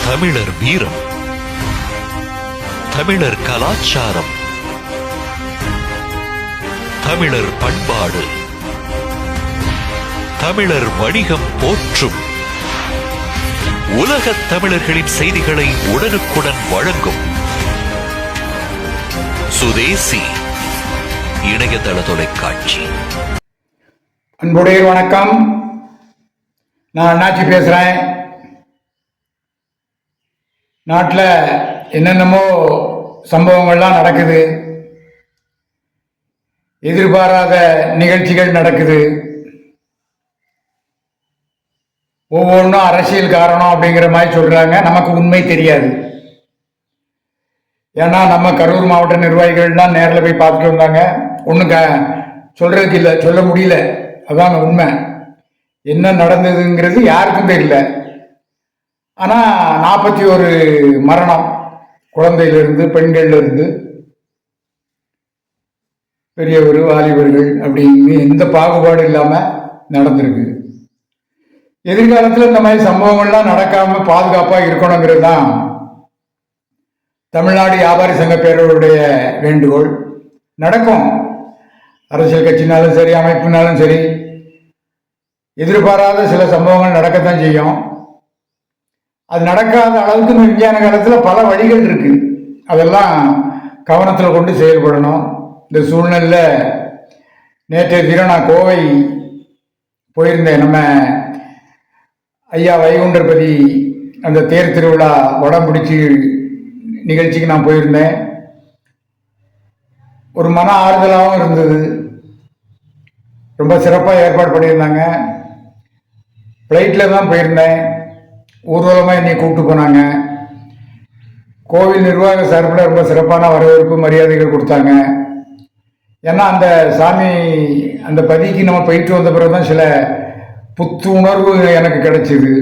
தமிழர் வீரம், தமிழர் கலாச்சாரம், தமிழர் பண்பாடு, தமிழர் வணிகம் போற்றும் உலகத் தமிழர்களின் செய்திகளை உடனுக்குடன் வழங்கும் சுதேசி இணையதள தொலைக்காட்சி. அன்புடைய வணக்கம். நான் அண்ணாச்சி பேசுகிறேன். நாட்டில் என்னென்னமோ சம்பவங்கள்லாம் நடக்குது, எதிர்பாராத நிகழ்ச்சிகள் நடக்குது. ஒவ்வொன்றும் அரசியல் காரணம் அப்படிங்கிற மாதிரி சொல்கிறாங்க. நமக்கு உண்மை தெரியாது. ஏன்னா நம்ம கரூர் மாவட்ட நிர்வாகிகள்லாம் நேரில் போய் பார்த்துட்டு வந்தாங்க. ஒன்றும் சொல்கிறதுக்கு இல்லை, சொல்ல முடியல. அதான் உண்மை. என்ன நடந்ததுங்கிறது யாருக்கும் தெரியல. ஆனால் 41 மரணம், குழந்தையிலிருந்து பெண்கள்லேருந்து பெரியவர் வாலிபர்கள் அப்படின்னு எந்த பாகுபாடு இல்லாமல் நடந்திருக்கு. எதிர்காலத்தில் இந்த மாதிரி சம்பவங்கள்லாம் நடக்காமல் பாதுகாப்பாக இருக்கணுங்கிறது தான் தமிழ்நாடு வியாபாரி சங்க பேரவையுடைய வேண்டுகோள். நடக்கும். அரசியல் கட்சினாலும் சரி, அமைப்பினாலும் சரி, எதிர்பாராத சில சம்பவங்கள் நடக்கத்தான் செய்யும். அது நடக்காத அளவுக்கு இந்த விஞ்ஞான காலத்தில் பல வழிகள் இருக்கு. அதெல்லாம் கவனத்தில் கொண்டு செயல்படணும். இந்த சூழ்நிலையில் நேற்றைய தினம் நான் கோவை போயிருந்தேன். நம்ம ஐயா வைகுண்டர்பதி அந்த தேர் திருவிழா வடம்பிடிச்சி நிகழ்ச்சிக்கு நான் போயிருந்தேன். ஒரு மன ஆறுதலாகவும் இருந்தது. ரொம்ப சிறப்பாக ஏற்பாடு பண்ணியிருந்தாங்க. ஃப்ளைட்டில் தான் போயிருந்தேன். ஊர்வலமாக என்னை கூப்பிட்டு போனாங்க. கோவில் நிர்வாக சார்பில் ரொம்ப சிறப்பான வரவேற்பு மரியாதைகள் கொடுத்தாங்க. ஏன்னா அந்த சாமி அந்த பதிக்கு நம்ம போயிட்டு வந்த பிறகு தான் சில புத்துணர்வு எனக்கு கிடைச்சிது.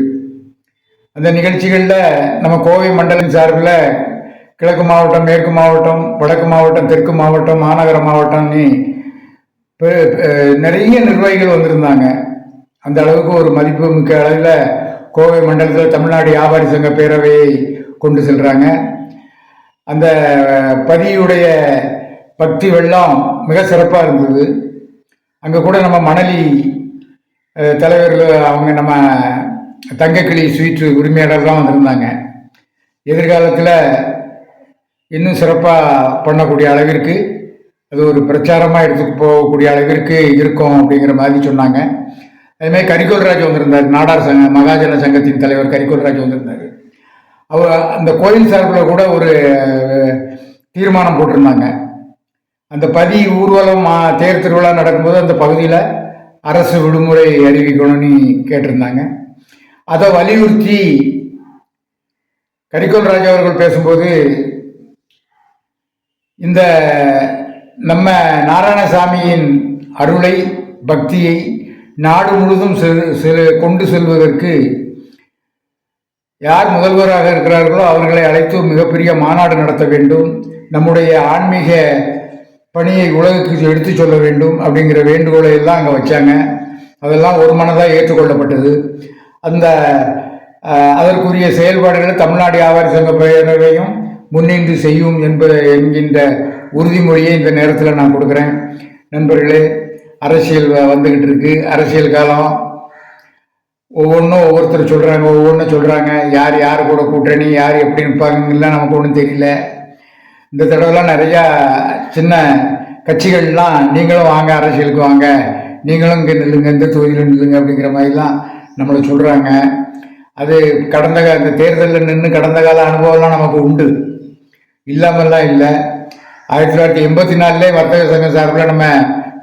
அந்த நிகழ்ச்சிகளில் நம்ம கோவை மண்டலம் சார்பில் கிழக்கு மாவட்டம், மேற்கு மாவட்டம், வடக்கு மாவட்டம், தெற்கு மாவட்டம், மாநகர மாவட்டம்னு நிறைய நிர்வாகிகள் வந்திருந்தாங்க. அந்த அளவுக்கு ஒரு மதிப்பு மிக்க அளவில் கோவை மண்டலத்தில் தமிழ்நாடு வியாபாரி சங்க பேரவையை கொண்டு செல்கிறாங்க. அந்த பதியுடைய பக்தி வெள்ளம் மிக சிறப்பாக இருந்தது. அங்கே கூட நம்ம மணலி தலைவர்கள், அவங்க நம்ம தங்கக்கிளி ஸ்வீட்டு உரிமையாளர்லாம் வந்திருந்தாங்க. எதிர்காலத்தில் இன்னும் சிறப்பாக பண்ணக்கூடிய அளவிற்கு அது ஒரு பிரச்சாரமாக எடுத்துட்டு போகக்கூடிய அளவிற்கு இருக்கும் அப்படிங்கிற மாதிரி சொன்னாங்க. அதேமாதிரி கரிகோல்ராஜ் வந்திருந்தார். நாடார் சங்க மகாஜன சங்கத்தின் தலைவர் கரிகோல்ராஜ் வந்திருந்தார். அவர் அந்த கோயில் சார்பில் கூட ஒரு தீர்மானம் போட்டிருந்தாங்க. அந்த பதி ஊர்வலம் தேர் திருவிழா நடக்கும்போது அந்த பகுதியில் அரசு விடுமுறை அறிவிக்கணும்னு கேட்டிருந்தாங்க. அதை வலியுறுத்தி கரிகோல்ராஜ் அவர்கள் பேசும்போது, இந்த நம்ம நாராயணசாமியின் அருளை, பக்தியை நாடு முழுதும் கொண்டு செல்வதற்கு யார் முதல்வராக இருக்கிறார்களோ அவர்களை அழைத்து மிகப்பெரிய மாநாடு நடத்த வேண்டும், நம்முடைய ஆன்மீக பணியை உலகுக்கு எடுத்து சொல்ல வேண்டும் அப்படிங்கிற வேண்டுகோளை எல்லாம் அங்கே வச்சாங்க. அதெல்லாம் ஒரு மனதாக ஏற்றுக்கொள்ளப்பட்டது. அதற்குரிய செயல்பாடுகளை தமிழ்நாடு வியாபாரி சங்க பேரவையும் முன்னின்று செய்யும் என்கின்ற உறுதிமொழியை இந்த நேரத்தில் நான் கொடுக்குறேன். நண்பர்களே, அரசியல் வந்துக்கிட்டு இருக்கு. அரசியல் காலம். ஒவ்வொருத்தர் சொல்கிறாங்க. யார் யார் கூட கூட்டணி, யார் எப்படி நிற்பாங்கலாம் நமக்கு ஒன்றும் தெரியல. இந்த தடவைலாம் நிறையா சின்ன கட்சிகள்லாம் நீங்களும் வாங்க, அரசியலுக்கு வாங்க, நீங்களும் இங்கே நில்லுங்க, இந்த தொகுதியில் நில்லுங்க அப்படிங்கிற மாதிரிலாம் நம்மளை சொல்கிறாங்க. அது இந்த தேர்தலில் நின்று கடந்த கால அனுபவம்லாம் நமக்கு உண்டு, இல்லாமல்லாம் இல்லை. 1984 வர்த்தக சங்க சார்பில் நம்ம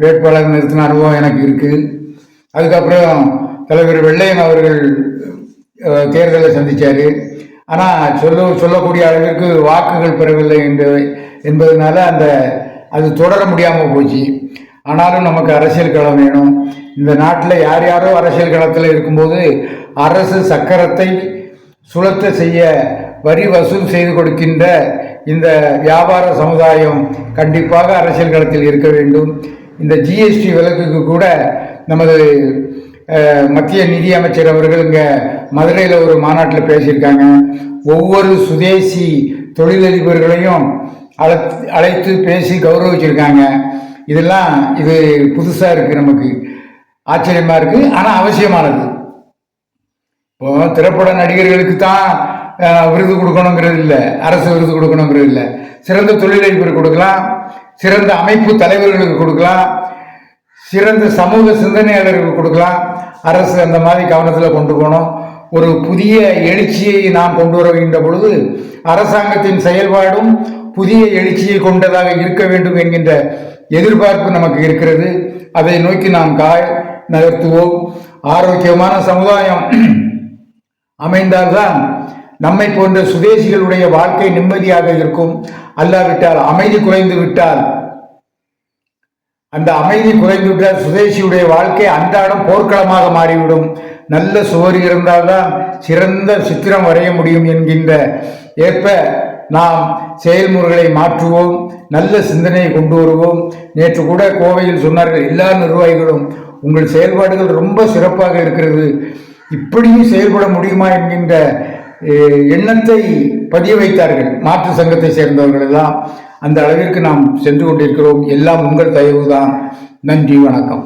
வேட்பாளர் நிறுத்தின அனுபவம் எனக்கு இருக்குது. அதுக்கப்புறம் தலைவர் வெள்ளையன் அவர்கள் தேர்தலை சந்தித்தார். ஆனால் சொல்லக்கூடிய அளவிற்கு வாக்குகள் பெறவில்லை என்பதனால அது தொடர முடியாமல் போச்சு. ஆனாலும் நமக்கு அரசியல் களம் வேணும். இந்த நாட்டில் யார் யாரோ அரசியல் களத்தில் இருக்கும்போது அரசு சக்கரத்தை சுழற்ற செய்ய வரி வசூல் செய்து கொடுக்கின்ற இந்த வியாபார சமுதாயம் கண்டிப்பாக அரசியல் களத்தில் இருக்க வேண்டும். இந்த ஜிஎஸ்டி விலக்குக்கு கூட நமது மத்திய நிதி அமைச்சர் அவர்கள் இங்கே மதுரையில் ஒரு மாநாட்டில் பேசியிருக்காங்க. ஒவ்வொரு சுதேசி தொழிலதிபர்களையும் அழைத்து பேசி கௌரவிச்சிருக்காங்க. இது புதுசாக இருக்குது, நமக்கு ஆச்சரியமாக இருக்குது, ஆனால் அவசியமானது. இப்போ திரைப்பட நடிகர்களுக்கு தான் விருது கொடுக்கணுங்கிறது இல்லை, அரசு விருது கொடுக்கணுங்கிறது இல்லை. சிறந்த தொழிலதிபர் கொடுக்கலாம், சிறந்த அமைப்பு தலைவர்களுக்கு கொடுக்கலாம், சிறந்த சமூக சிந்தனையாளர்களுக்கு கொடுக்கலாம். அரசு அந்த மாதிரி கவனத்தில் கொண்டு போகணும். ஒரு புதிய எழுச்சியை நாம் கொண்டு வருகின்ற பொழுது அரசாங்கத்தின் செயல்பாடும் புதிய எழுச்சியை கொண்டதாக இருக்க வேண்டும் என்கின்ற எதிர்பார்ப்பு நமக்கு இருக்கிறது. அதை நோக்கி நாம் நகர்த்துவோம். ஆரோக்கியமான சமுதாயம் அமைந்தால்தான் நம்மை போன்ற சுதேசிகளுடைய வாழ்க்கை நிம்மதியாக இருக்கும். அல்லாவிட்டால் அமைதி குறைந்து விட்டால் சுதேசியுடைய வாழ்க்கை அன்றாடம் போர்க்களமாக மாறிவிடும். நல்ல சுவர் இருந்தால்தான் சிறந்த சித்திரம் வரைய முடியும் என்கின்ற ஏற்ப நாம் செயல்முறைகளை மாற்றுவோம், நல்ல சிந்தனையை கொண்டு வருவோம். நேற்று கூட கோவையில் சொன்னார்கள், எல்லா நிர்வாகிகளும் உங்கள் செயல்பாடுகள் ரொம்ப சிறப்பாக இருக்கிறது, இப்படியும் செயல்பட முடியுமா என்கின்ற எண்ணத்தை பதிய வைத்தார்கள். மாற்று சங்கத்தை சேர்ந்தவர்கள் எல்லாம் அந்த அளவிற்கு நாம் சென்று கொண்டிருக்கிறோம். எல்லாம் உங்கள் தயவுதான். நன்றி, வணக்கம்.